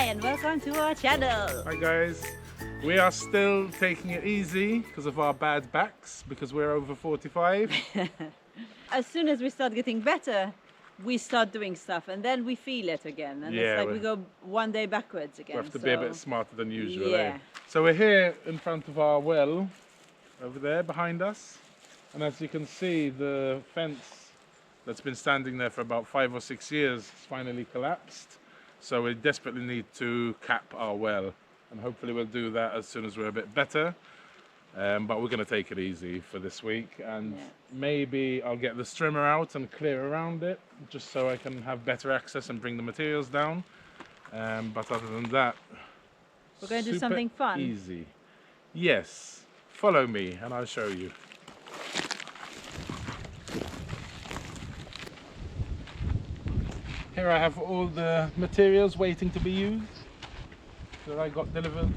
Hi and welcome to our channel. Hi guys, we are still taking it easy because of our bad backs, because we're over 45. As soon as we start getting better, we start doing stuff and then we feel it again. And it's like we go one day backwards again. We have to be a bit smarter than usual. Yeah. So we're here in front of our well, over there behind us. And as you can see, the fence that's been standing there for about 5 or 6 years has finally collapsed. So we desperately need to cap our well. And hopefully we'll do that as soon as we're a bit better. But we're going to take it easy for this week, and maybe I'll get the strimmer out and clear around it just so I can have better access and bring the materials down. But other than that, we're going to do something fun. Easy. Yes, follow me and I'll show you. Here I have all the materials waiting to be used that I got delivered.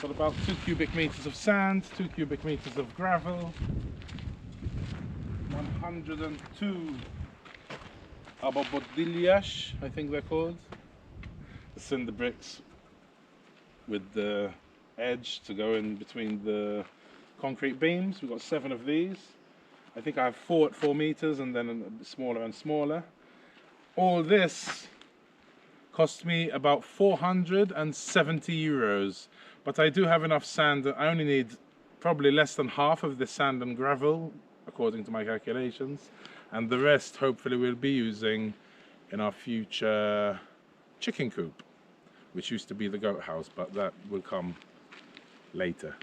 Got about 2 cubic meters of sand, 2 cubic meters of gravel, 102 abobodillas, I think they're called. The cinder bricks with the edge to go in between the concrete beams. We've got 7 of these. I think I have 4 at 4 meters and then a bit smaller and smaller. All this cost me about 470 euros. But I do have enough sand. I only need probably less than half of the sand and gravel, according to my calculations. And the rest, hopefully, we'll be using in our future chicken coop, which used to be the goat house, but that will come later.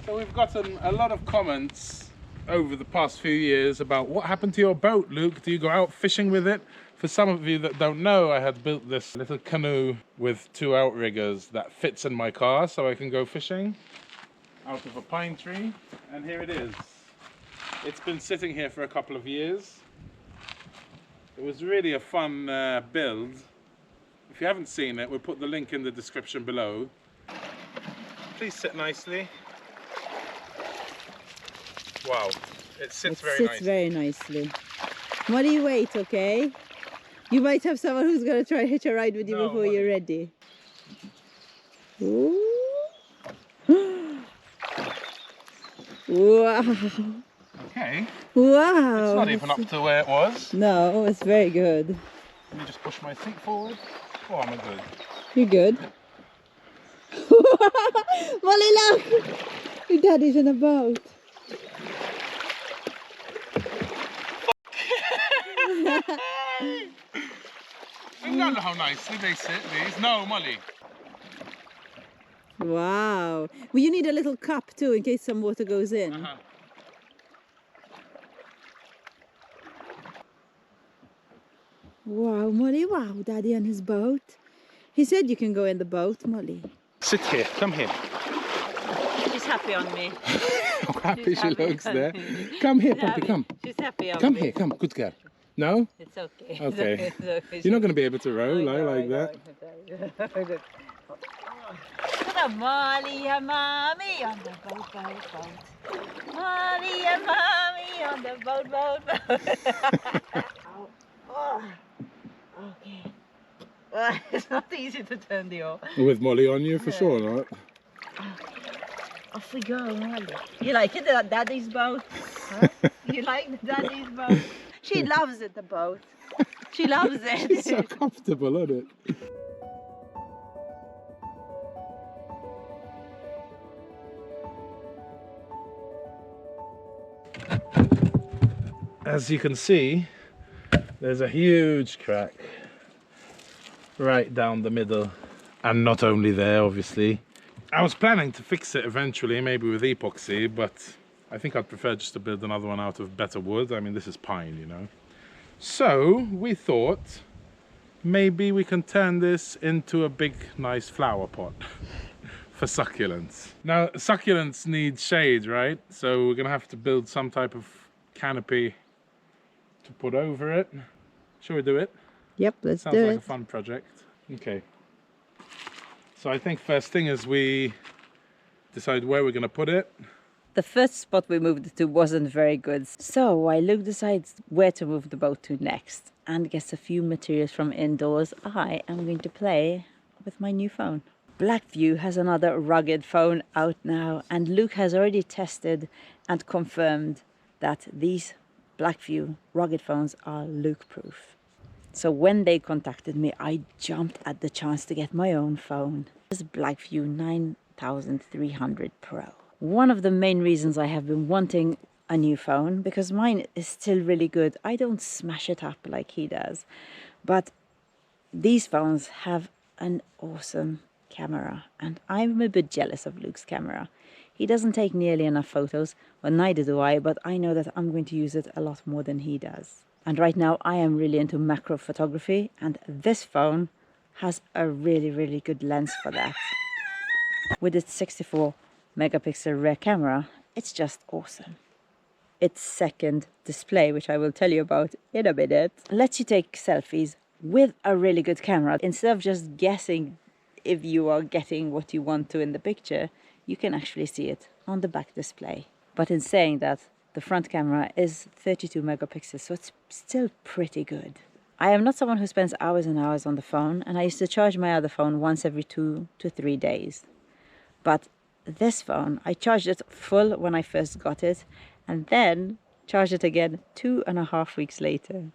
So we've gotten a lot of comments over the past few years about what happened to your boat, Luke? Do you go out fishing with it? For some of you that don't know, I had built this little canoe with 2 outriggers that fits in my car so I can go fishing out of a pine tree. And here it is. It's been sitting here for a couple of years. It was really a fun build. If you haven't seen it, we'll put the link in the description below. Please sit nicely. Wow, it sits very nicely. Molly, wait, okay? You might have someone who's going to try and hitch a ride with you before you're ready. Ooh. Wow. Okay. Wow. It's not even up to where it was. No, it's very good. Let me just push my seat forward. Oh, I'm good. You're good. Molly, look! Your daddy's in a boat. You know how nicely they sit, these. No, Molly. Wow. Well, you need a little cup too in case some water goes in. Wow, Molly, wow, Daddy on his boat. He said you can go in the boat, Molly. Sit here, come here. She's happy on me. How happy she looks there. Come here, Puppy, come. She's happy on me. Come here, come, good girl. No? It's okay. Okay. It's okay. You're not going to be able to row like that. Molly and Mommy on the boat, boat, boat. Molly and Mommy on the boat, boat, boat. Okay. It's not easy to turn the oar. With Molly on you, for sure not. Off we go, Molly. You like it, Daddy's boat? Huh? You like the Daddy's boat? She loves it, the boat. She loves it. She's so comfortable, isn't it? As you can see, there's a huge crack right down the middle, and not only there, obviously. I was planning to fix it eventually, maybe with epoxy, but I think I'd prefer just to build another one out of better wood. I mean, this is pine, you know. So we thought maybe we can turn this into a big, nice flower pot for succulents. Now, succulents need shade, right? So we're gonna have to build some type of canopy to put over it. Shall we do it? Yep, let's do it. Sounds like a fun project. Okay. So I think first thing is we decide where we're going to put it. The first spot we moved to wasn't very good. So while Luke decides where to move the boat to next and gets a few materials from indoors, I am going to play with my new phone. Blackview has another rugged phone out now, and Luke has already tested and confirmed that these Blackview rugged phones are Luke proof. So when they contacted me, I jumped at the chance to get my own phone. This Blackview 9300 Pro. One of the main reasons I have been wanting a new phone, because mine is still really good. I don't smash it up like he does, but these phones have an awesome camera, and I'm a bit jealous of Luke's camera. He doesn't take nearly enough photos, well, neither do I, but I know that I'm going to use it a lot more than he does. And right now I am really into macro photography, and this phone has a really good lens for that. With its 64 megapixel rear camera, it's just awesome. Its second display, which I will tell you about in a minute, lets you take selfies with a really good camera. Instead of just guessing if you are getting what you want to in the picture, you can actually see it on the back display. But in saying that, the front camera is 32 megapixels, so it's still pretty good. I am not someone who spends hours and hours on the phone, and I used to charge my other phone once every 2 to 3 days. But this phone, I charged it full when I first got it, and then charged it again 2.5 weeks later.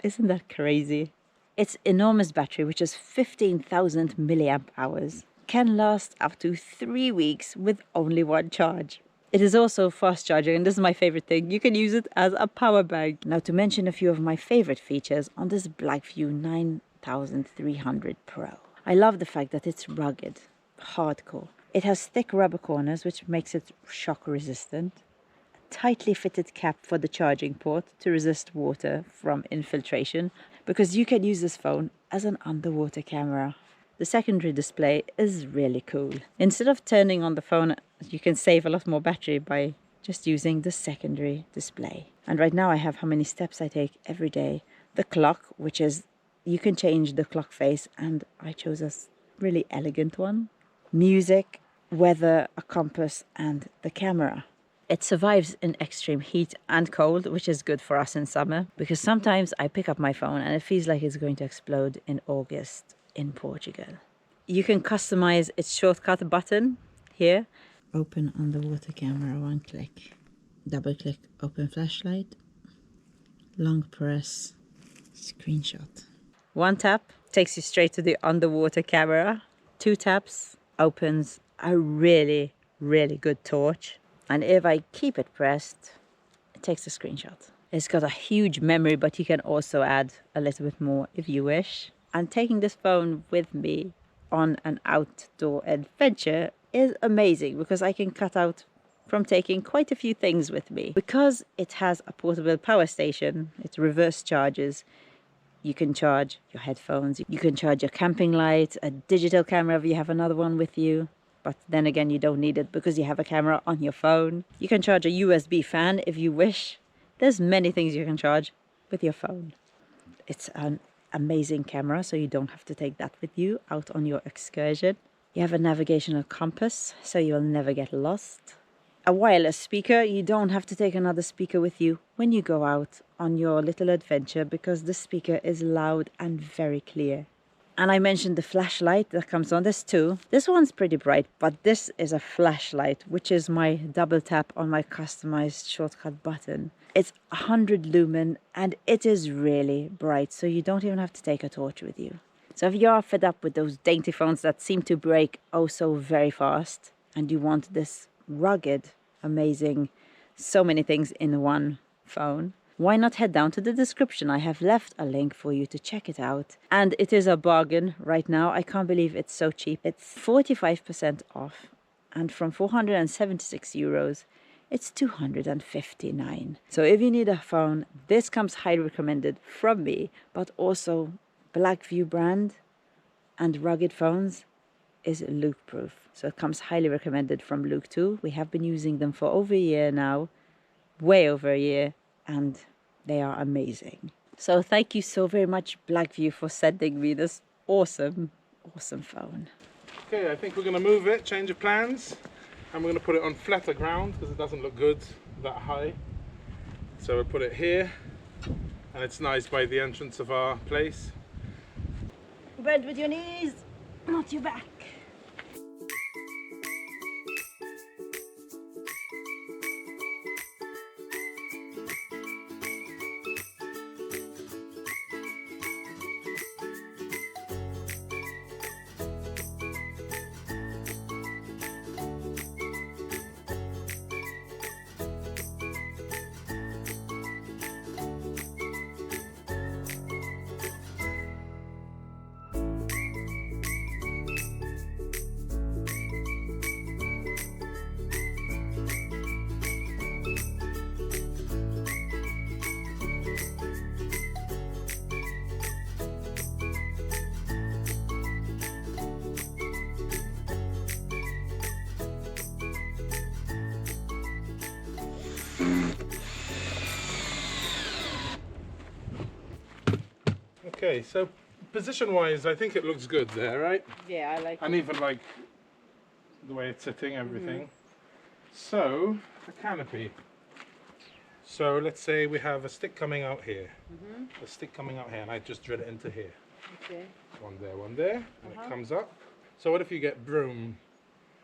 Isn't that crazy? Its enormous battery, which is 15,000 milliamp hours, can last up to 3 weeks with only one charge. It is also fast charging, and this is my favorite thing. You can use it as a power bank. Now, to mention a few of my favorite features on this Blackview 9300 Pro. I love the fact that it's rugged, hardcore. It has thick rubber corners, which makes it shock resistant. A tightly fitted cap for the charging port to resist water from infiltration, because you can use this phone as an underwater camera. The secondary display is really cool. Instead of turning on the phone, you can save a lot more battery by just using the secondary display. And right now I have how many steps I take every day. The clock, which is, you can change the clock face, and I chose a really elegant one. Music, weather, a compass, and the camera. It survives in extreme heat and cold, which is good for us in summer, because sometimes I pick up my phone and it feels like it's going to explode in August in Portugal. You can customize its shortcut button here. Open underwater camera, one click. Double click, open flashlight. Long press, screenshot. One tap takes you straight to the underwater camera. 2 taps opens a really good torch. And if I keep it pressed, it takes a screenshot. It's got a huge memory, but you can also add a little bit more if you wish. And taking this phone with me on an outdoor adventure is amazing, because I can cut out from taking quite a few things with me. Because it has a portable power station, it reverse charges. You can charge your headphones, you can charge your camping light, a digital camera if you have another one with you. But then again, you don't need it because you have a camera on your phone. You can charge a USB fan if you wish. There's many things you can charge with your phone. It's an amazing camera, so you don't have to take that with you out on your excursion. You have a navigational compass, so you'll never get lost. A wireless speaker, you don't have to take another speaker with you when you go out on your little adventure, because the speaker is loud and very clear. And I mentioned the flashlight that comes on this too. This one's pretty bright, but this is a flashlight, which is my double tap on my customized shortcut button. It's 100 lumen and it is really bright, so you don't even have to take a torch with you. So if you're fed up with those dainty phones that seem to break oh so very fast, and you want this rugged, amazing, so many things in one phone, why not head down to the description? I have left a link for you to check it out. And it is a bargain right now. I can't believe it's so cheap. It's 45% off. And from 476 euros, it's 259. So if you need a phone, this comes highly recommended from me. But also, Blackview brand and rugged phones is Luke proof. So it comes highly recommended from Luke too. We have been using them for over a year now. Way over a year. And they are amazing. So thank you so very much, Blackview, for sending me this awesome phone. Okay, I think we're going to move it, change of plans. And we're going to put it on flatter ground because it doesn't look good that high. So we'll put it here, and it's nice by the entrance of our place. Bend with your knees, not your back. Okay, so position-wise, I think it looks good there, right? Yeah, I like And even like the way it's sitting, everything. So, the canopy. So let's say we have a stick coming out here. A stick coming out here, and I just drill it into here. Okay. One there, and it comes up. So what if you get broom?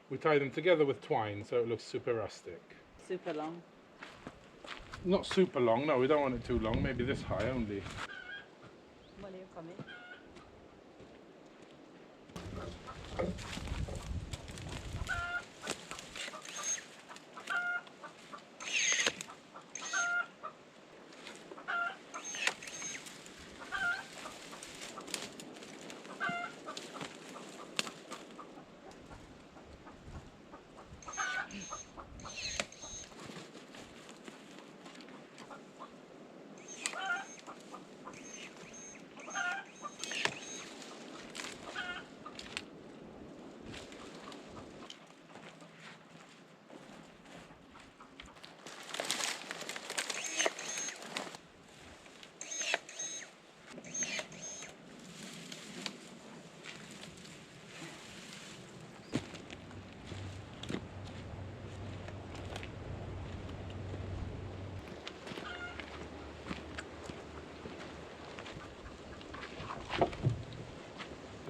We tie them together with twine, so it looks super rustic. Super long. Not super long, no, we don't want it too long, maybe this high only. When are you coming?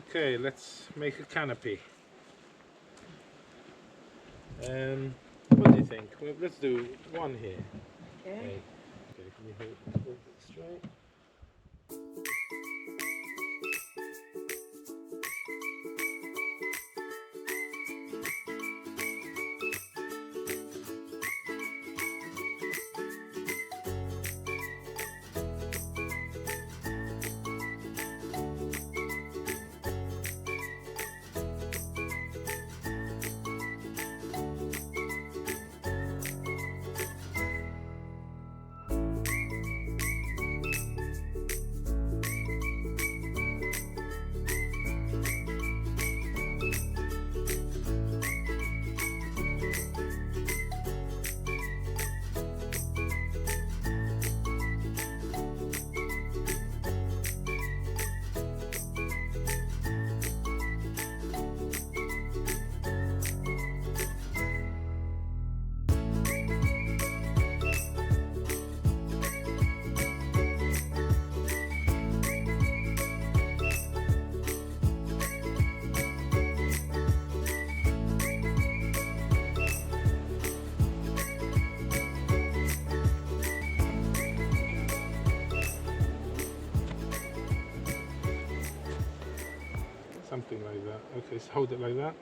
Okay, let's make a canopy. What do you think? Well, let's do one here. Okay. Okay, can you hold it straight? Something like that. Okay, so hold it like that.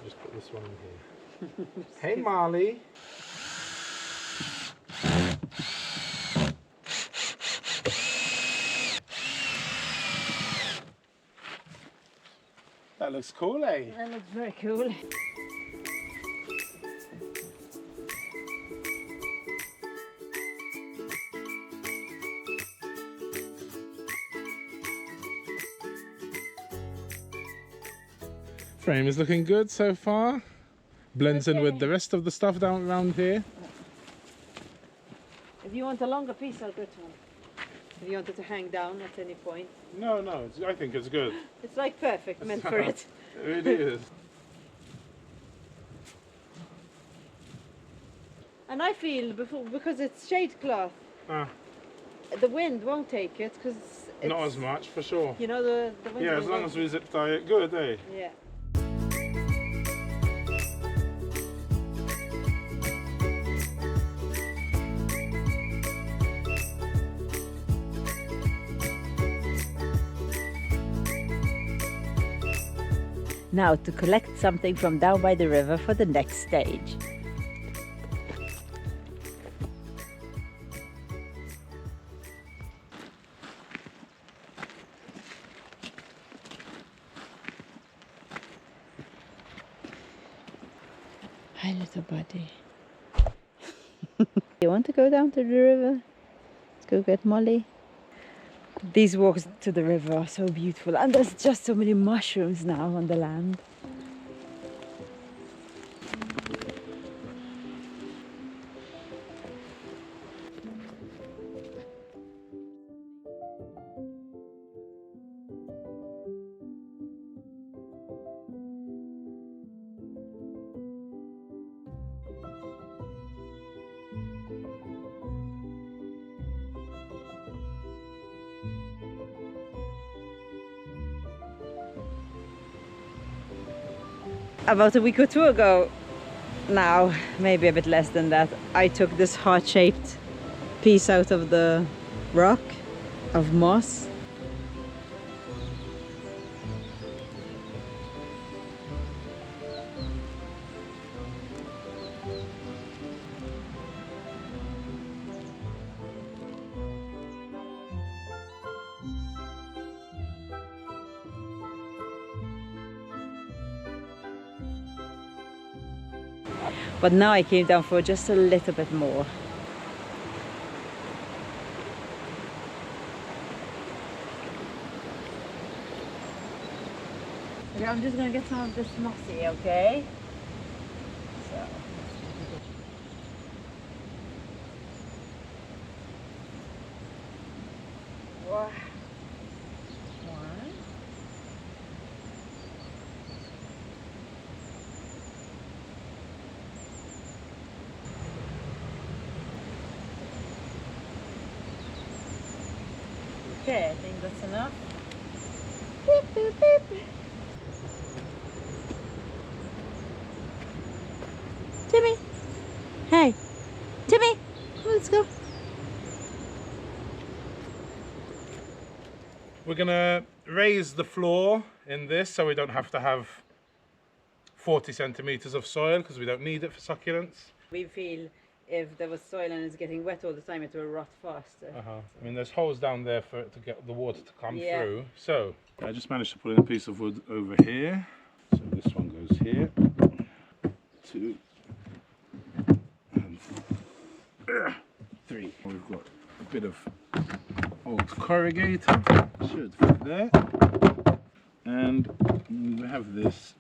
Just put this one in here. Hey, Marley. That looks cool, eh? That looks very cool. Frame is looking good so far. Blends in with the rest of the stuff down around here. If you want a longer piece, I'll get one. If you want it to hang down at any point. No, I think it's good. It's like perfect, meant for it. It really is. And I feel because it's shade cloth, Ah, the wind won't take it because not as much, for sure. You know the wind. Yeah, as long as we zip tie it good, eh? Yeah. Now to collect something from down by the river for the next stage. Hi, little buddy. You want to go down to the river? Let's go get Molly. These walks to the river are so beautiful, and there's just so many mushrooms now on the land. About a week or two ago, now maybe a bit less than that, I took this heart-shaped piece out of the rock of moss. But now I came down for just a little bit more. Okay, I'm just gonna get some of this mossy, okay? So. One. Okay, I think that's enough. Beep, beep, beep. Timmy! Hey! Timmy! Let's go. We're gonna raise the floor in this so we don't have to have 40 centimeters of soil because we don't need it for succulents. We feel if there was soil and it's getting wet all the time, it will rot faster. I mean, there's holes down there for it to get the water to come Yeah. through. So I just managed to put in a piece of wood over here. So this one goes here. 2 and 3. We've got a bit of old corrugated, should fit there. And we have this.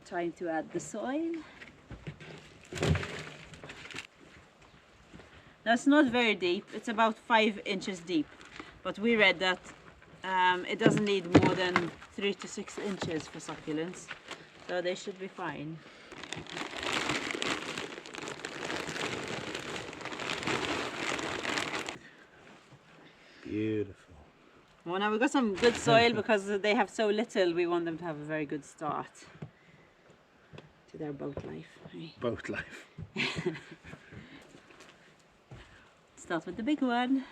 Time to add the soil. Now it's not very deep, it's about 5 inches deep, but we read that it doesn't need more than 3 to 6 inches for succulents, so they should be fine. Beautiful. Well, now we've got some good soil because they have so little, we want them to have a very good start to their boat life. Boat life. Start with the big one.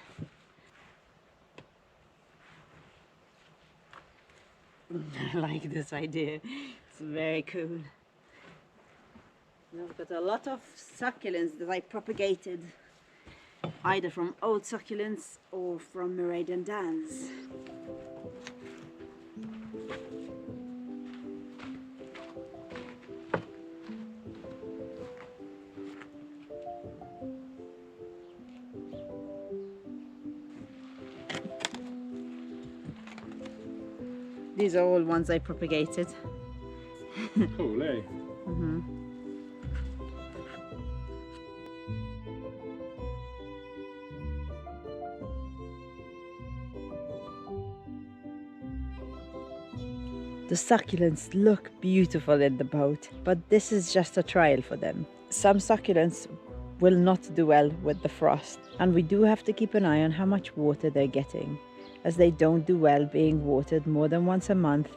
I like this idea. It's very cool. Now I've got a lot of succulents that I propagated either from old succulents or from Meridian Dance. These are all ones I propagated. Cool, eh? Mm-hmm. The succulents look beautiful in the boat, but this is just a trial for them. Some succulents will not do well with the frost, and we do have to keep an eye on how much water they're getting, as they don't do well being watered more than once a month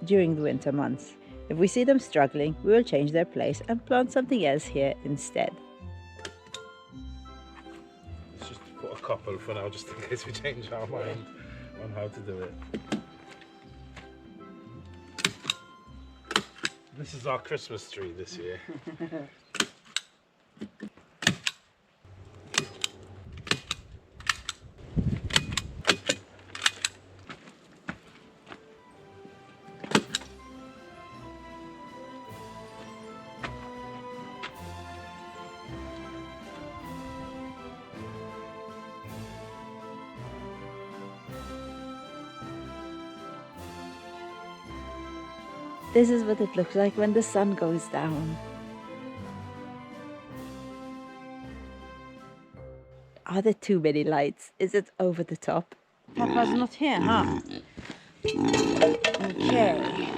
during the winter months. If we see them struggling, we will change their place and plant something else here instead. Let's just put a couple for now, just in case we change our mind on how to do it. This is our Christmas tree this year. This is what it looks like when the sun goes down. Are there too many lights? Is it over the top? Peppa's not here, huh? Okay.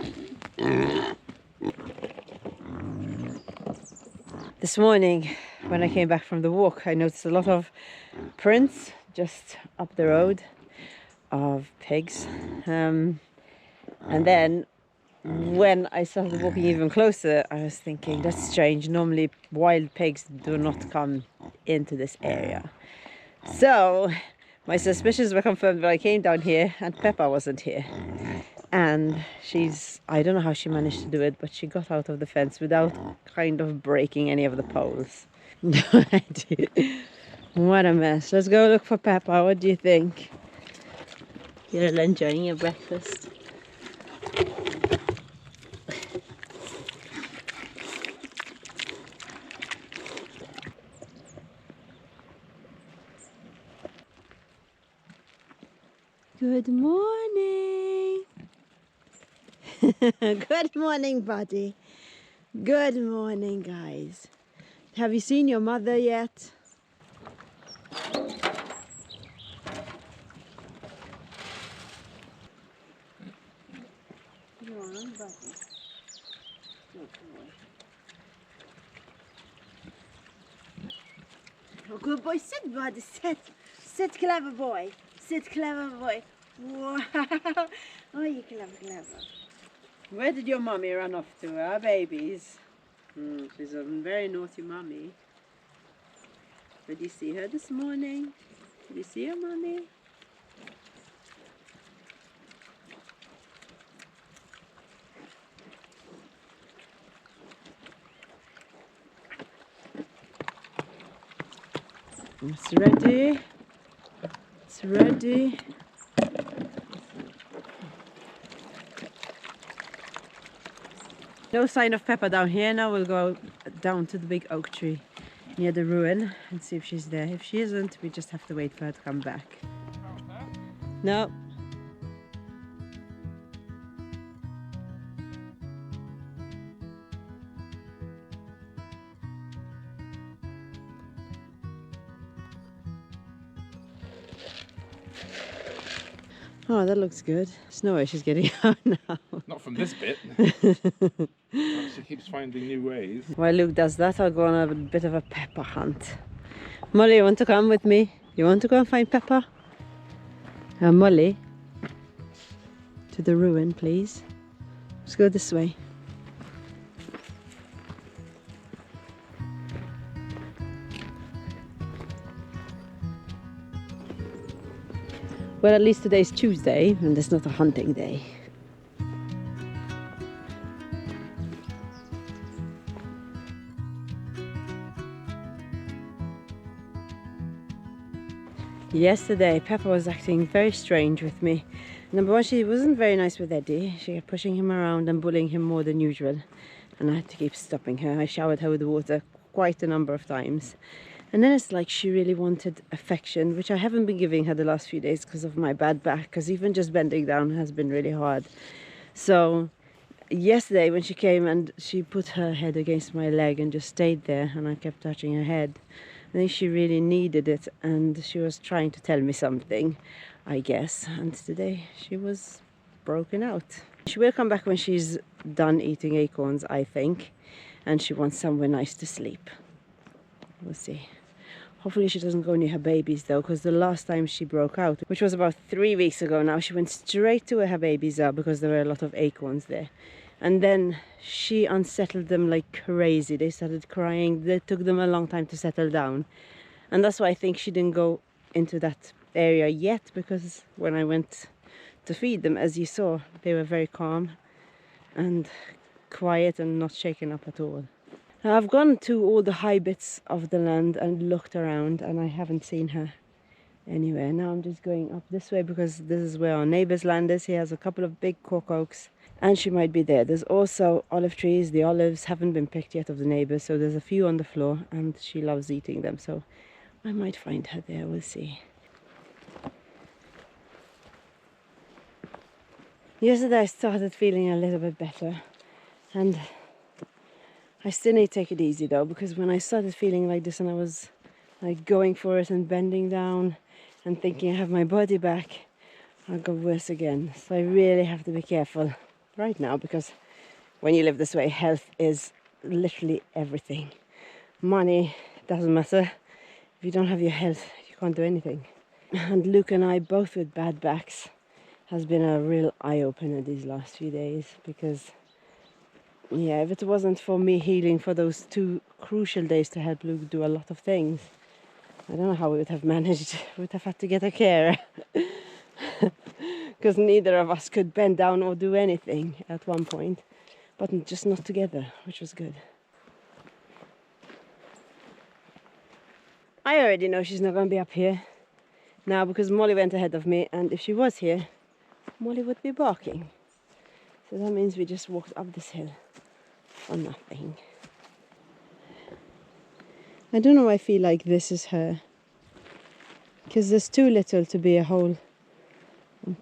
This morning, when I came back from the walk, I noticed a lot of prints just up the road of pigs. And then when I started walking even closer, I was thinking, that's strange. Normally wild pigs do not come into this area. So my suspicions were confirmed when I came down here and Peppa wasn't here. And I don't know how she managed to do it, but she got out of the fence without kind of breaking any of the poles. No idea. What a mess. Let's go look for Peppa. What do you think? You're enjoying your breakfast. Good morning. Good morning, buddy. Good morning, guys. Have you seen your mother yet? Come on, buddy. Oh, good boy. Sit, buddy. Sit. Sit, clever boy. Sit, clever boy. Wow. Oh, you clever. Where did your mummy run off to, huh, babies? She's a very naughty mummy. Did you see her this morning? Did you see her mummy? It's ready. It's ready. No sign of Peppa down here. Now we'll go down to the big oak tree near the ruin and see if she's there. If she isn't, we just have to wait for her to come back. No. Oh, that looks good. There's no way she's getting out now. Not from this bit. She keeps finding new ways. While Luke does that, I'll go on a bit of a Peppa hunt. Molly, you want to come with me? You want to go and find Peppa? Molly, to the ruin, please. Let's go this way. Well, at least today's Tuesday, and it's not a hunting day. Yesterday, Peppa was acting very strange with me. Number one, she wasn't very nice with Eddie. She kept pushing him around and bullying him more than usual. And I had to keep stopping her. I showered her with water quite a number of times. And then it's like she really wanted affection, which I haven't been giving her the last few days because of my bad back, because even just bending down has been really hard. So yesterday when she came and she put her head against my leg and just stayed there, and I kept touching her head, I think she really needed it, and she was trying to tell me something, I guess. And today she was broken out. She will come back when she's done eating acorns, I think, and she wants somewhere nice to sleep. We'll see. Hopefully she doesn't go near her babies though, because the last time she broke out, which was about 3 weeks ago now, she went straight to where her babies are because there were a lot of acorns there. And then she unsettled them like crazy. They started crying. It took them a long time to settle down. And that's why I think she didn't go into that area yet, because when I went to feed them, as you saw, they were very calm and quiet and not shaken up at all. Now, I've gone to all the high bits of the land and looked around, and I haven't seen her anywhere. Now I'm just going up this way because this is where our neighbour's land is. He has a couple of big cork oaks, and she might be there. There's also olive trees. The olives haven't been picked yet of the neighbours, so there's a few on the floor, and she loves eating them, so I might find her there. We'll see. Yesterday I started feeling a little bit better, and I still need to take it easy though, because when I started feeling like this and I was like going for it and bending down and thinking I have my body back, I got worse again. So I really have to be careful right now, because when you live this way, health is literally everything. Money doesn't matter. If you don't have your health, you can't do anything. And Luke and I, both with bad backs, has been a real eye-opener these last few days, because yeah, if it wasn't for me healing for those 2 crucial days to help Luke do a lot of things, I don't know how we would have managed. We would have had to get a carer. Because neither of us could bend down or do anything at one point, but just not together, which was good. I already know she's not going to be up here now, because Molly went ahead of me, and if she was here, Molly would be barking. So that means we just walked up this hill for nothing. I don't know why I feel like this is her, because there's too little to be a whole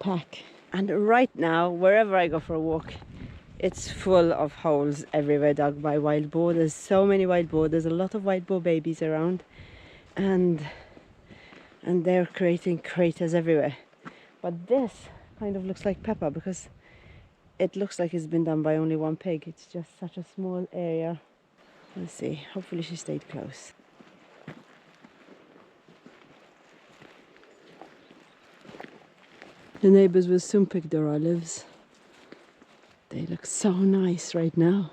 pack. And right now, wherever I go for a walk, it's full of holes everywhere dug by wild boar. There's so many wild boar. There's a lot of wild boar babies around, and they're creating craters everywhere. But this kind of looks like Peppa, because it looks like it's been done by only one pig. It's just such a small area. Let's see, hopefully she stayed close. The neighbours will soon pick their olives. They look so nice right now.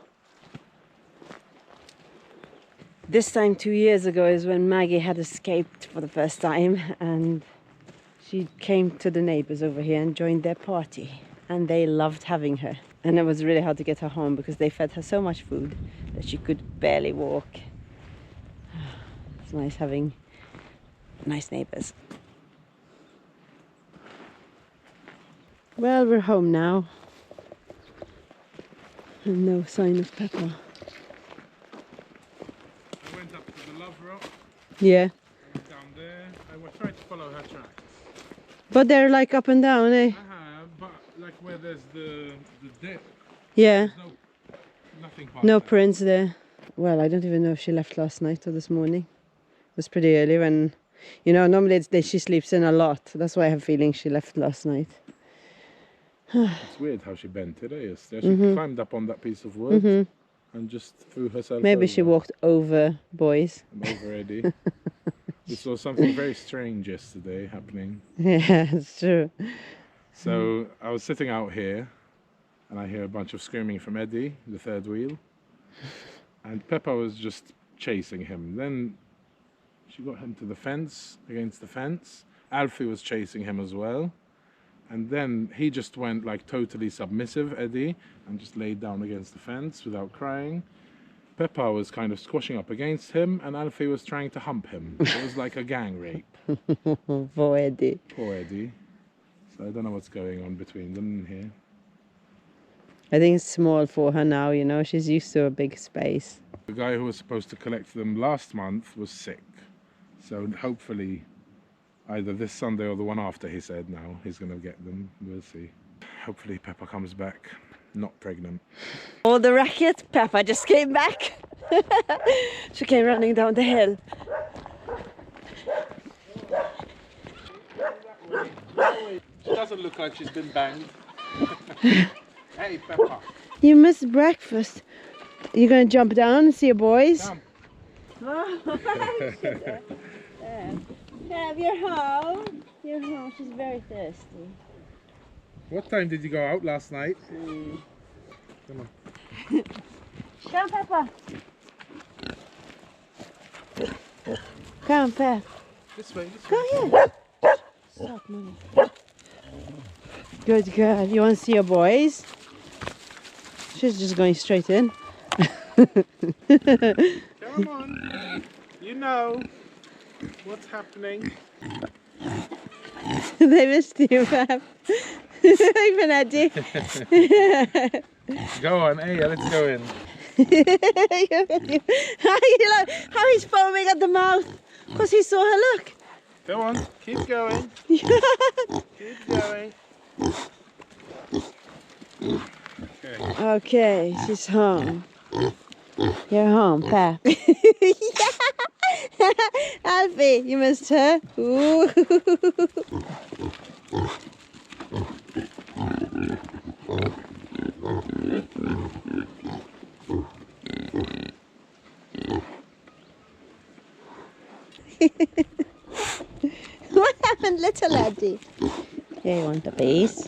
This time 2 years ago is when Maggie had escaped for the first time, and she came to the neighbours over here and joined their party, and they loved having her. And it was really hard to get her home because they fed her so much food that she could barely walk. It's nice having nice neighbours. Well, we're home now. And no sign of Peppa. I went up to the Love Rock. Yeah. I went down there. I tried to follow her tracks. But they're like up and down, eh? But like where there's the dip. Yeah. There's nothing past No there. prints there. Well, I don't even know if she left last night or this morning. It was pretty early when, you know, normally she sleeps in a lot. That's why I have a feeling she left last night. It's weird how she bent today. She climbed up on that piece of wood and just threw herself Maybe over. she walked over boys. I'm over already. We saw something very strange yesterday happening. Yeah, it's true. So I was sitting out here and I hear a bunch of screaming from Eddie, the third wheel. And Peppa was just chasing him. Then she got him to the fence, against the fence. Alfie was chasing him as well. And then he just went like totally submissive, Eddie, and just laid down against the fence without crying. Peppa was kind of squashing up against him, and Alfie was trying to hump him. It was like a gang rape. Poor Eddie. Poor Eddie. So I don't know what's going on between them here. I think it's small for her now, you know. She's used to a big space. The guy who was supposed to collect them last month was sick. So hopefully either this Sunday or the one after, he said now he's going to get them. We'll see. Hopefully Peppa comes back not pregnant. Oh, the racket! Peppa just came back. She came running down the hill. She doesn't look like she's been banged. Hey, Peppa. You missed breakfast. You're going to jump down and see your boys? Come. Have your home. Your home. She's very thirsty. What time did you go out last night? Come on. Come, Peppa. Come, Pep. This way, this way. Go here. Stop moving. Good girl. You want to see your boys? She's just going straight in. Come on. You know what's happening. They missed you, Pep. Even Eddie. Go on, hey, let's go in. How he's foaming at the mouth because he saw her. Look. Go on, keep going. Keep going. Okay. Okay, she's home. You're home, Pep. Alfie, you missed her. Ooh. What happened, little laddie? Yeah, you want a piece?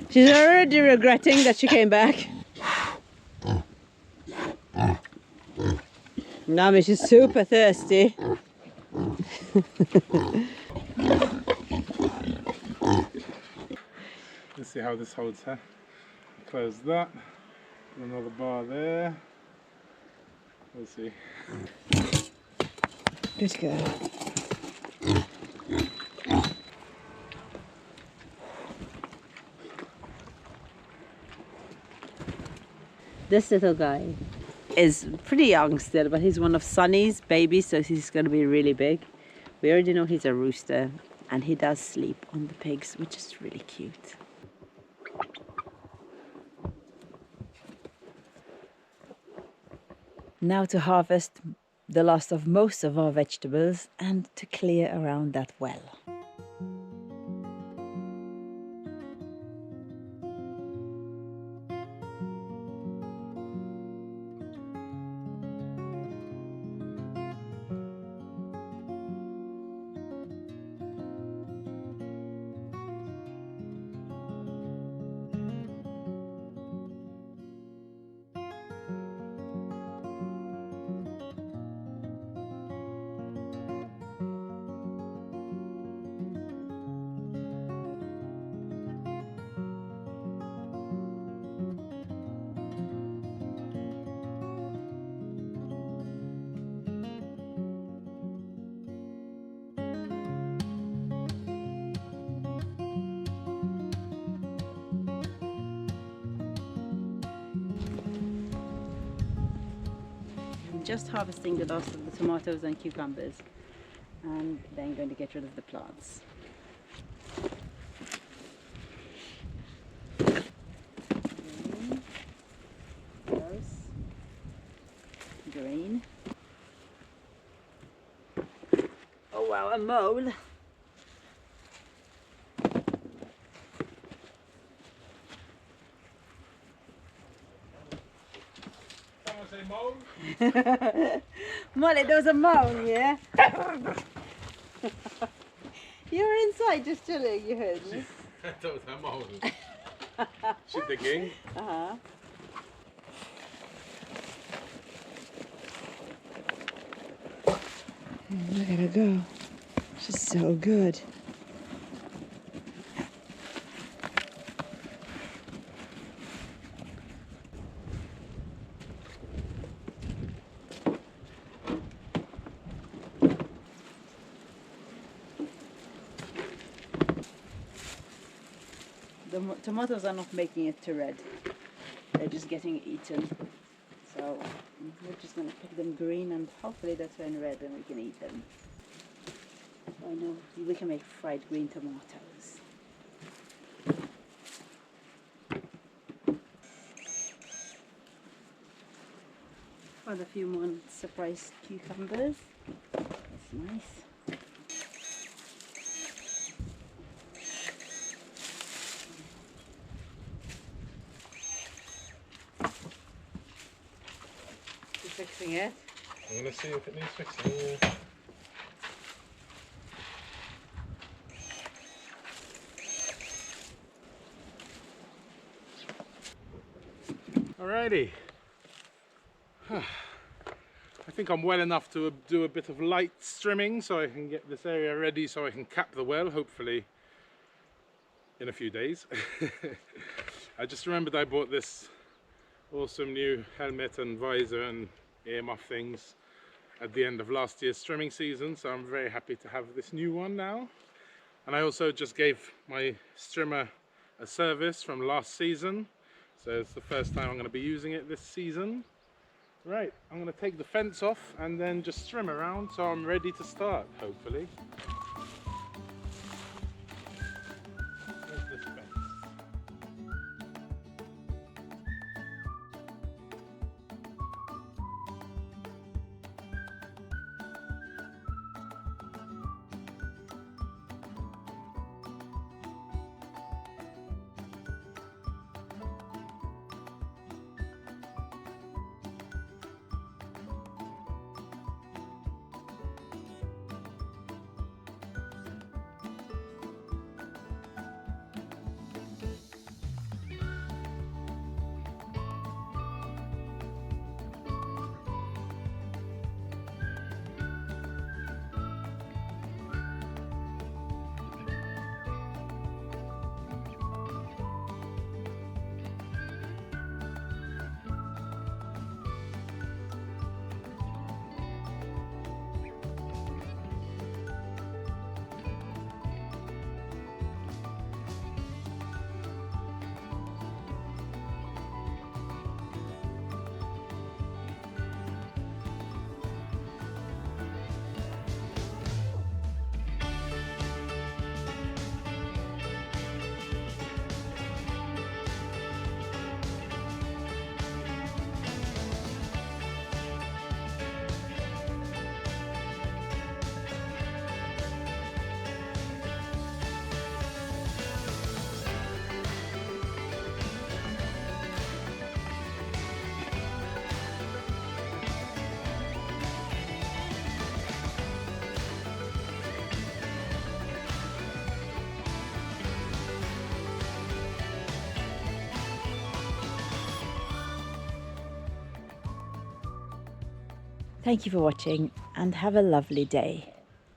She's already regretting that she came back. Nami, she's super thirsty. Let's see how this holds her. Close that. Another bar there. We'll see. Good girl. This little guy is pretty young still, but he's one of Sonny's babies, so he's going to be really big. We already know he's a rooster, and he does sleep on the pigs, which is really cute. Now to harvest the last of most of our vegetables and to clear around that well. Just harvesting the last of the tomatoes and cucumbers, and then going to get rid of the plants. Rose, green. Oh wow, a mole! Molly, there was a mole here. You were inside just chilling, you heard me. That was a mole. She digging. Uh-huh. Look at her go. She's so good. The tomatoes are not making it to red. They're just getting eaten. So we're just going to pick them green and hopefully they'll turn red and we can eat them. I know we can make fried green tomatoes. Found a few more surprise cucumbers. That's nice. You fixing it? I'm going to see if it needs fixing. Alrighty. I think I'm well enough to do a bit of light strimming so I can get this area ready so I can cap the well, hopefully in a few days. I just remembered I bought this awesome new helmet and visor and earmuff things at the end of last year's strimming season, so I'm very happy to have this new one now. And I also just gave my strimmer a service from last season, so it's the first time I'm going to be using it this season. Right, I'm going to take the fence off and then just trim around so I'm ready to start, hopefully. Where's this fence? Thank you for watching and have a lovely day.